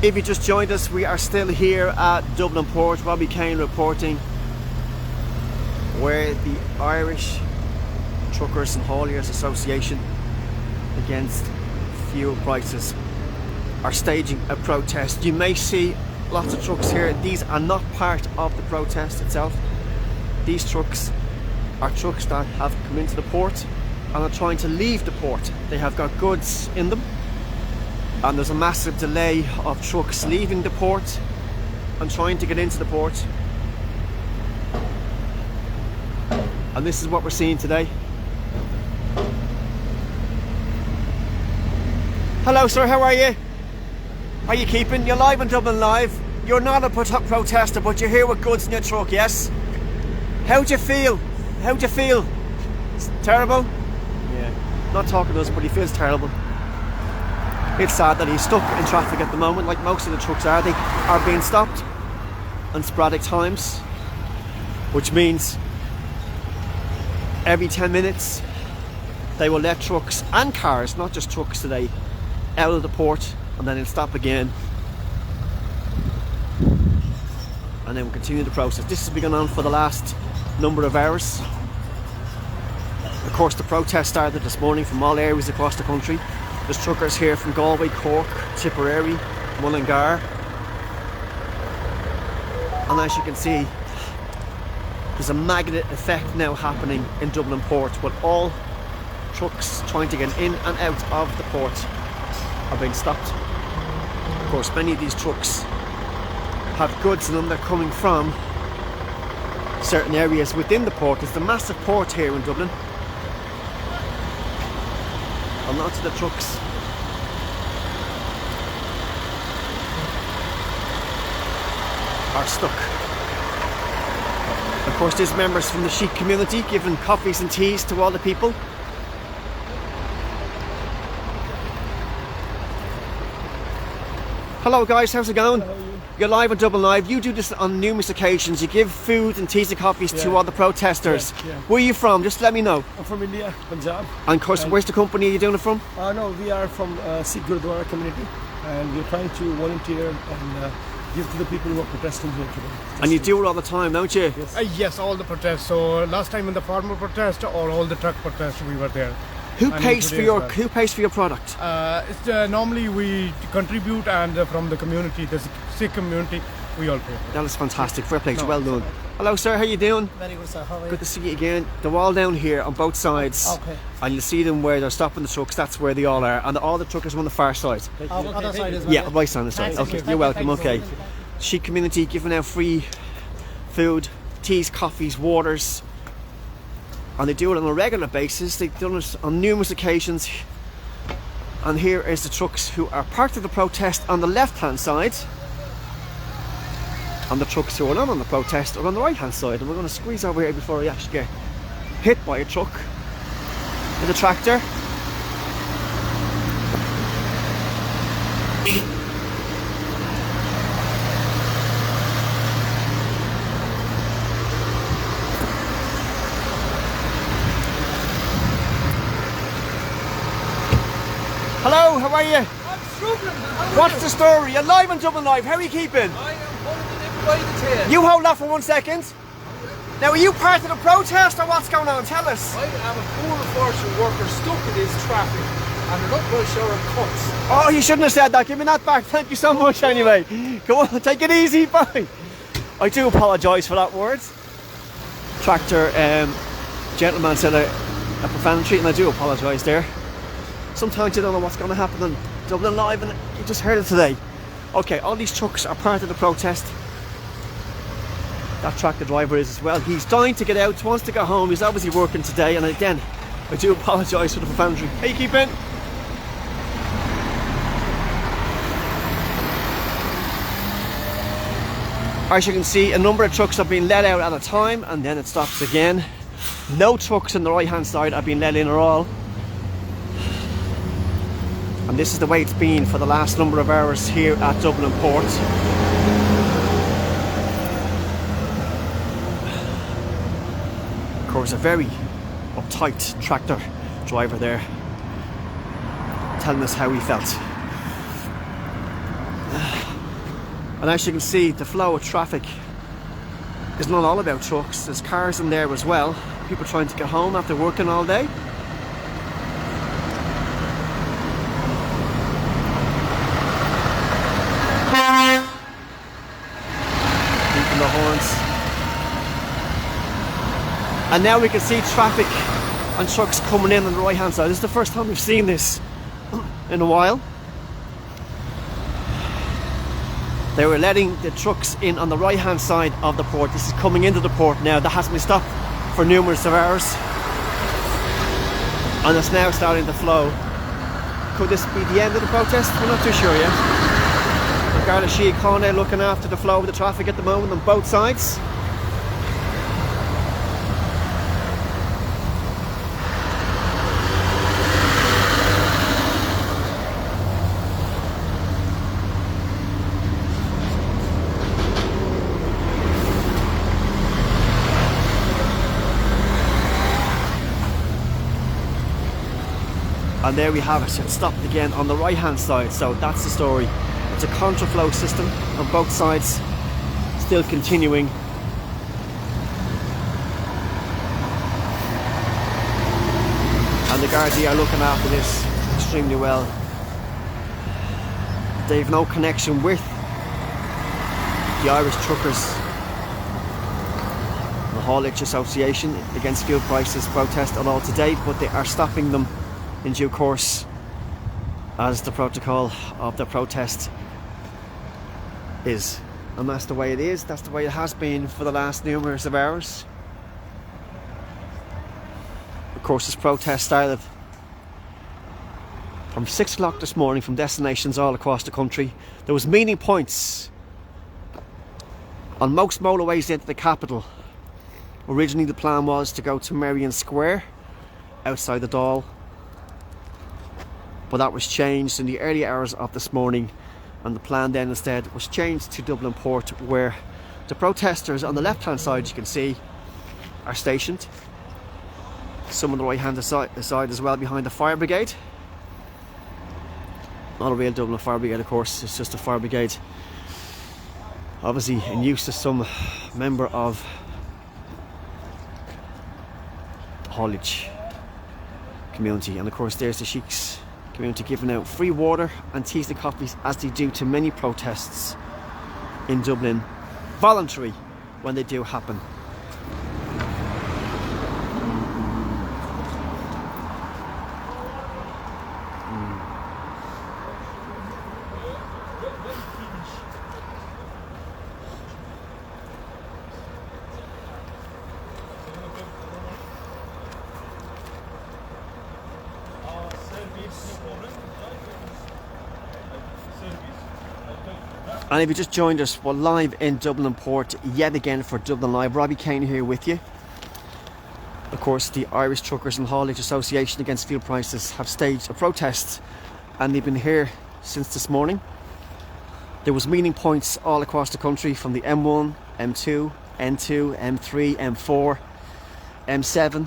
If you just joined us, we are still here at Dublin Port. Robbie Kane reporting where the Irish Truckers and Haulage Association against fuel prices are staging a protest. You may see lots of trucks here. These are not part of the protest itself. These trucks are trucks that have come into the port and are trying to leave the port. They have got goods in them, and there's a massive delay of trucks leaving the port and trying to get into the port. And this is what we're seeing today. Hello sir, how are you? How are you keeping? You're live on Dublin Live. You're not a protester, but you're here with goods in your truck, yes? How'd you feel? How'd you feel? It's terrible? Yeah. Not talking to us, but he feels terrible. It's sad that he's stuck in traffic at the moment, like most of the trucks are. They are being stopped on sporadic times, which means every 10 minutes they will let trucks and cars, not just trucks today, out of the port, and then it'll stop again. And then we'll continue the process. This has been going on for the last number of hours. Of course, the protest started this morning from all areas across the country. There's truckers here from Galway, Cork, Tipperary, Mullingar. And as you can see, there's a magnet effect now happening in Dublin Port, with all trucks trying to get in and out of the port are being stopped. Of course, many of these trucks have goods in them that are coming from certain areas within the port. It's a massive port here in Dublin. And lots of the trucks are stuck. Of course, there's members from the Sheik community giving coffees and teas to all the people. Hello guys, how's it going? Hello, you? You're live on Dublin Live. You do this on numerous occasions. You give food and teas and coffees to all the protesters. Yeah. Where are you from? Just let me know. I'm from India, Punjab. And of course, where's the company you're doing it from? No, we are from Sikh Gurdwara community, and we're trying to volunteer and give to the people who are protesting here today. And you do it all the time, don't you? Yes. Yes, all the protests. So last time in the farmer protest or all the truck protests, we were there. Who And pays for today your as well. Who pays for your product? Normally we contribute, and from the community, the Sikh community, we all pay. That is fantastic. Fair play. No, Well done. Hello, sir. How you doing? Very good, sir. How are you? Good to see you again. They're all down here on both sides. Okay. And you'll see them where they're stopping the trucks. That's where they all are. And all the truckers are on the far side. Other side as well. Yeah, right on the side. Thanks. Okay, you're welcome. Okay. Sheik community giving out free food, teas, coffees, waters. And they do it on a regular basis. They've done it on numerous occasions. And here is the trucks who are part of the protest on the left hand side, and the trucks who are not on the protest are on the right hand side. And we're going to squeeze over here before I actually get hit by a truck with a tractor. Hello, how are you? I'm struggling. What's the story? You're live on Dublin Live. How are you keeping? I am holding it by the tail. You hold that for 1 second. Now, are you part of the protest or what's going on? Tell us. I am a poor unfortunate worker stuck in this traffic and they're not rush hour cuts. Oh, you shouldn't have said that. Give me that back. Thank you so much anyway. Go on, take it easy. Bye. I do apologise for that word. Tractor gentleman said a profanity, and I do apologise there. Sometimes you don't know what's going to happen on Dublin Live, and you just heard it today. Okay, all these trucks are part of the protest. That tractor driver is as well. He's dying to get out, wants to go home. He's obviously working today, and again, I do apologise for the profanity. How you keeping? As you can see, a number of trucks are being let out at a time, and then it stops again. No trucks on the right hand side are being let in at all. And this is the way it's been for the last number of hours here at Dublin Port. Of course, a very uptight tractor driver there, telling us how he felt. And as you can see, the flow of traffic is not all about trucks. There's cars in there as well. People trying to get home after working all day. Beeping the horns. And now we can see traffic and trucks coming in on the right hand side. This is the first time we've seen this in a while. They were letting the trucks in on the right hand side of the port. This is coming into the port now. That hasn't been stopped for numerous of hours, and it's now starting to flow. Could this be the end of the protest? We're not too sure yet. Garda Síochána looking after the flow of the traffic at the moment on both sides. And there we have it, it's stopped again on the right hand side, so that's the story. It's a contraflow system on both sides, still continuing. And the Gardaí are looking after this extremely well. They've no connection with the Irish truckers, the Haulage Association against fuel prices protest at all today, but they are stopping them in due course, as the protocol of the protest is. And that's the way it is, that's the way it has been for the last numerous of hours. Of course, this protest started from 6 o'clock this morning from destinations all across the country. There was meeting points on most motorways into the capital. Originally the plan was to go to Merrion Square outside the Dáil, but that was changed in the early hours of this morning, and the plan then instead was changed to Dublin Port, where the protesters on the left hand side, you can see, are stationed. Some on the right hand side as well, behind the fire brigade. Not a real Dublin fire brigade, of course, it's just a fire brigade, obviously in use as some member of the Haulage community. And of course there's the Sheikhs community giving out free water and teas and coffees, as they do to many protests in Dublin, voluntary when they do happen. And if you just joined us, we're live in Dublin Port yet again for Dublin Live. Robbie Kane here with you. Of course, the Irish Truckers and Haulage Association against fuel prices have staged a protest, and they've been here since this morning. There was meeting points all across the country, from the M1, M2, N2, M3, M4, M7,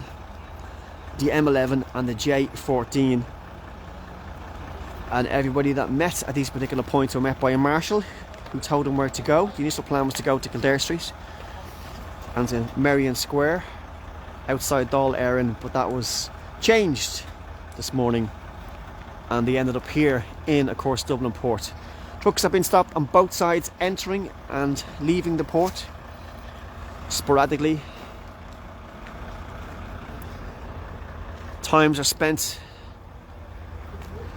the M11 and the J14. And everybody that met at these particular points were met by a marshal who told them where to go. The initial plan was to go to Kildare Street and to Merrion Square outside Dáil Éireann, but that was changed this morning, and they ended up here in, of course, Dublin Port. Trucks have been stopped on both sides, entering and leaving the port sporadically. Times are spent,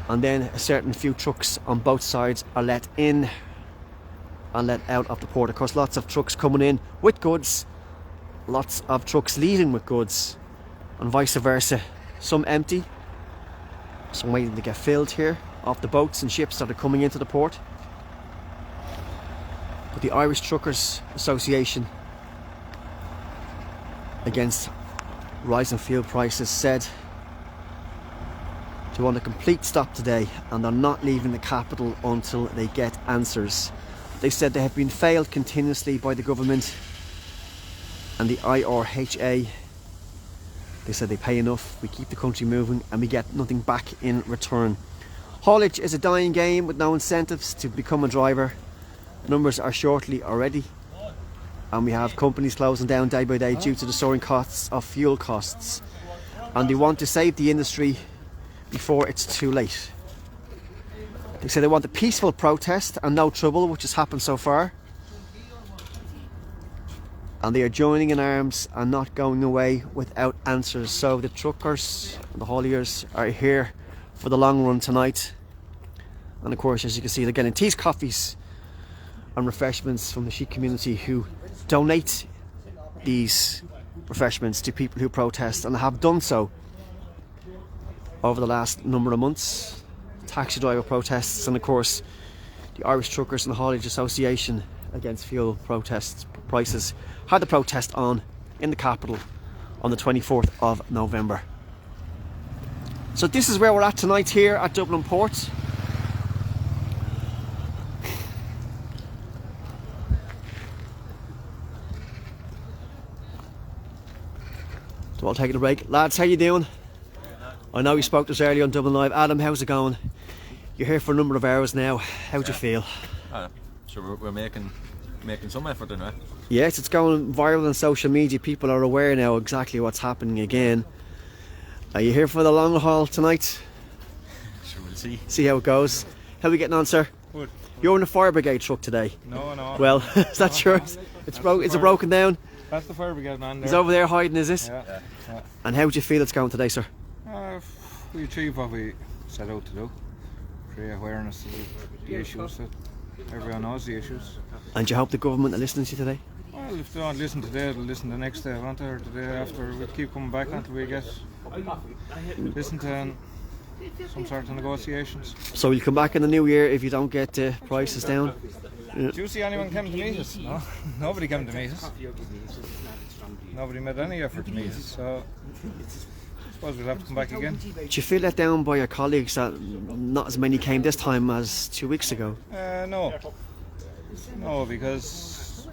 and then a certain few trucks on both sides are let in and let out of the port. Of course, lots of trucks coming in with goods, lots of trucks leaving with goods, and vice versa. Some empty, some waiting to get filled here off the boats and ships that are coming into the port. But the Irish Truckers Association against rising fuel prices said they want a complete stop today, and they're not leaving the capital until they get answers. They said they have been failed continuously by the government and the IRHA. They said they pay enough, we keep the country moving, and we get nothing back in return. Haulage is a dying game with no incentives to become a driver, numbers are shortly already, and we have companies closing down day by day due to the soaring costs of fuel costs, and they want to save the industry before it's too late. They say they want a peaceful protest and no trouble, which has happened so far, and they are joining in arms and not going away without answers. So the truckers and the hauliers are here for the long run tonight, and of course, as you can see, they're getting teas, coffees and refreshments from the Sikh community, who donate these refreshments to people who protest and have done so over the last number of months. Taxi driver protests, and of course the Irish Truckers and the Haulage Association against fuel protests prices had the protest on in the capital on the 24th of November. So this is where we're at tonight here at Dublin Port. So I'll take a break. Lads, how you doing? I know you spoke to us earlier on Dublin Live. Adam, how's it going? You're here for a number of hours now. How do you feel? So we're making some effort in it. Yes, it's going viral on social media. People are aware now exactly what's happening again. Are you here for the long haul tonight? Sure, we'll see. See how it goes. How are we getting on, sir? Good. You're in the fire brigade truck today. No. Well, is that yours? It's broke. Is it broken down? That's the fire brigade man there. He's over there hiding, is it? Yeah. And how do you feel it's going today, sir? We achieve what we set out to do. Create awareness of the issues that everyone knows the issues. And you hope the government are listening to you today? Well, if they don't listen today, they'll listen the next day, won't they? Or the day after. We'll keep coming back until we get listen to some sort of negotiations. So you'll come back in the new year if you don't get prices down? Do you see anyone come to meet us? No, nobody came to meet us. Nobody made any effort to meet us. So I suppose we'll have to come back again. Do you feel let down by your colleagues that not as many came this time as 2 weeks ago? No, because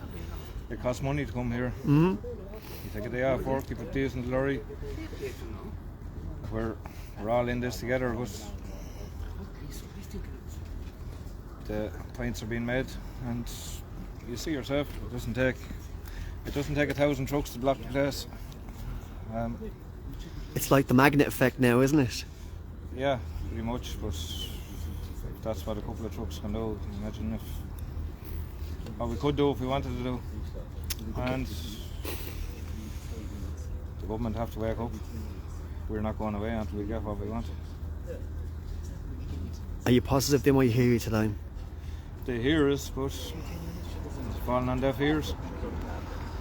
it costs money to come here. Mm-hmm. You take a day off work, you put these in the lorry. We're all in this together, but the points are being made, and you see yourself, it doesn't take 1,000 trucks to block the place. It's like the magnet effect now, isn't it? Yeah, pretty much, but if that's what a couple of trucks can do, imagine if what we could do if we wanted to do. And the government have to wake up. We're not going away until we get what we want. Are you positive they might hear you today? They hear us, but it's falling on deaf ears.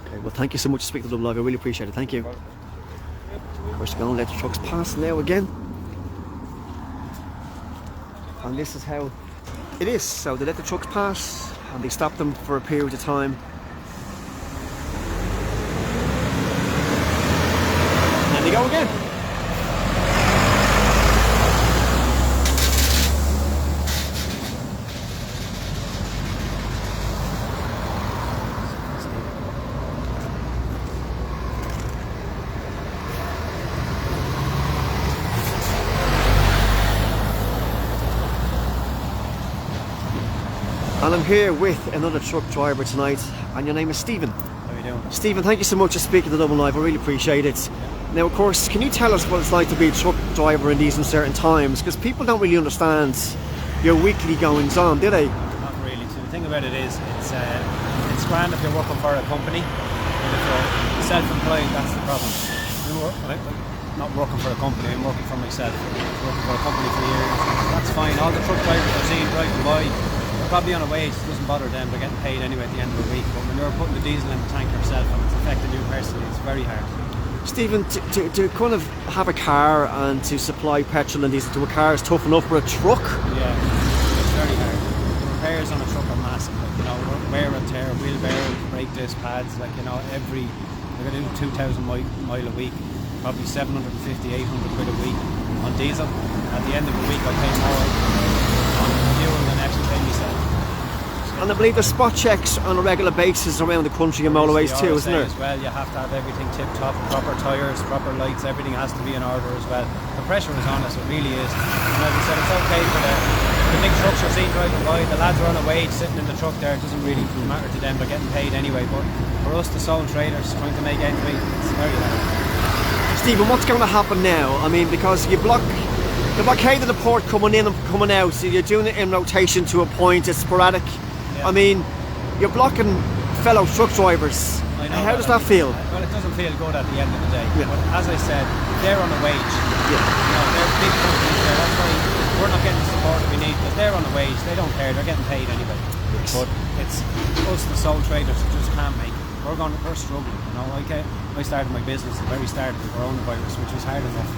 Okay, well, thank you so much for speaking to Dublin Live. I really appreciate it. Thank you. We're just going to let the trucks pass now again. And this is how it is. So they let the trucks pass and they stop them for a period of time. And they go again. And I'm here with another truck driver tonight, and your name is Stephen. How are you doing? Stephen, thank you so much for speaking to Dublin Live. I really appreciate it. Now, of course, can you tell us what it's like to be a truck driver in these uncertain times? Because people don't really understand your weekly goings on, do they? Not really. So the thing about it is, it's grand if you're working for a company, but if you're self-employed, that's the problem. I'm not working for a company, I'm working for myself. I'm working for a company for years. That's fine. All the truck drivers I've seen driving by, they're probably on a wage, it doesn't bother them, they're getting paid anyway at the end of the week. But when you're putting the diesel in the tank yourself and it's affecting you personally, it's very hard. Stephen, to kind of have a car and to supply petrol and diesel to a car is tough enough, for a truck? Yeah, it's very hard. The repairs on a truck are massive, like, you know, wear and tear, wheel bearings, brake disc pads, like, you know, we're going to do 2,000 mile a week, probably 750, 800 quid a week on diesel. At the end of the week I pay more on fuel than I actually pay myself. And I believe there's spot checks on a regular basis around the country and motorways too, isn't there? As well, you have to have everything tip top, proper tyres, proper lights, everything has to be in order as well. The pressure is on us, it really is. And as I said, it's okay for the the big trucks are seen driving by, the lads are on a wage sitting in the truck there, it doesn't really matter to them, they're getting paid anyway, but for us, the sole traders trying to make ends meet, it's very hard. Stephen, what's going to happen now? I mean, because you blockaded the port coming in and coming out, so you're doing it in rotation to a point, it's sporadic. Yeah. I mean, you're blocking fellow truck drivers. I know How does that feel? Well, it doesn't feel good at the end of the day, Yeah. but as I said, they're on a wage. Yeah. You know, they're big companies there, that's why we're not getting the support that we need, because they're on a wage, they don't care, they're getting paid anyway. Yes. But it's us, the sole traders, who just can't make it. We're struggling, you know. I started my business at the very start of the coronavirus, which was hard enough,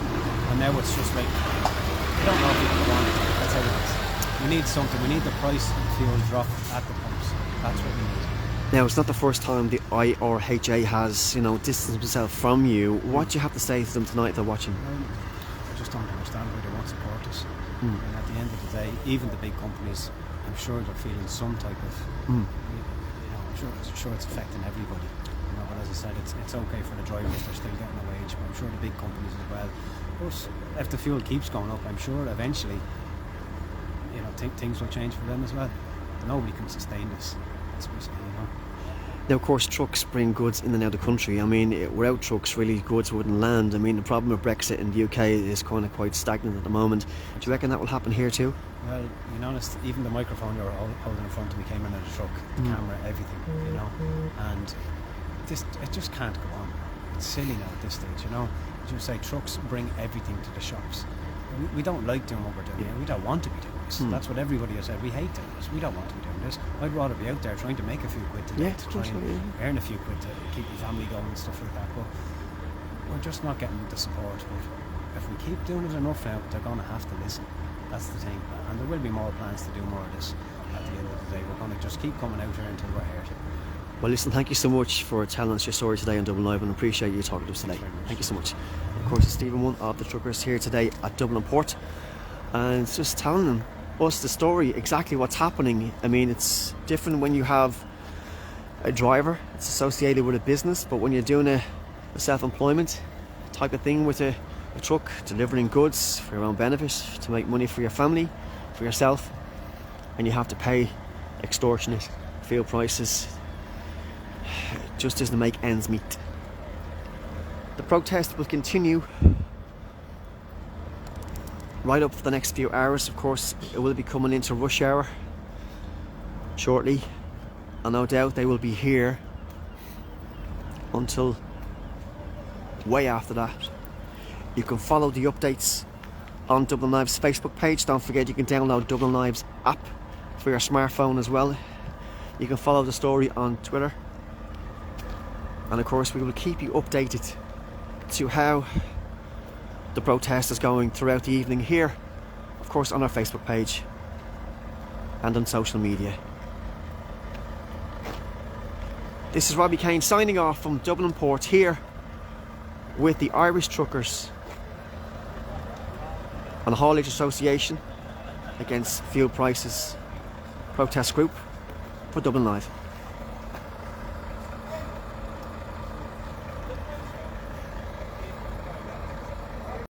and now it's just like, I don't know if people want it, that's how it is. We need something, we need the price of fuel dropped at the pumps, that's what we need. Now, it's not the first time the IRHA has, distanced himself from you. What do you have to say to them tonight they're watching? I just don't understand why they won't support us. And at the end of the day, even the big companies, I'm sure they're feeling some type of, I'm sure it's affecting everybody. But as I said, it's okay for the drivers, they're still getting a wage, but I'm sure the big companies as well. But if the fuel keeps going up, I'm sure eventually, things will change for them as well. Nobody can sustain this. That's what I'm saying, Now, of course, trucks bring goods in and out of the country. I mean, without trucks, really, goods wouldn't land. I mean, the problem with Brexit in the UK is kind of quite stagnant at the moment. Do you reckon that will happen here too? Well, being honest, even the microphone you were holding in front of me came in the truck, the camera, everything, and it just can't go on. It's silly now at this stage, As you say, trucks bring everything to the shops. We don't like doing what we're doing. We don't want to be doing this. That's what everybody has said. We hate doing this. We don't want to be doing this. I'd rather be out there trying to make a few quid today, to try and earn a few quid to keep my family going and stuff like that. But we're just not getting the support. But if we keep doing it enough now, they're going to have to listen. That's the thing. And there will be more plans to do more of this at the end of the day. We're going to just keep coming out here until we're heard. Well, listen, thank you so much for telling us your story today on Dublin Live, and appreciate you talking to us today. Thank you so much. Of course, it's Stephen, one of the truckers here today at Dublin Port, and it's just telling us the story, exactly what's happening. I mean, it's different when you have a driver, it's associated with a business, but when you're doing a self-employment type of thing with a truck, delivering goods for your own benefit, to make money for your family, for yourself, and you have to pay extortionate fuel prices, it just doesn't make ends meet. The protest will continue right up for the next few hours. Of course, it will be coming into rush hour shortly, and no doubt they will be here until way after that. You can follow the updates on Dublin Live's Facebook page. Don't forget, you can download Dublin Live's app for your smartphone as well. You can follow the story on Twitter, and of course we will keep you updated to how the protest is going throughout the evening here, of course, on our Facebook page and on social media. This is Robbie Kane signing off from Dublin Port here with the Irish truckers and the Haulage Association against fuel prices protest group for Dublin Live.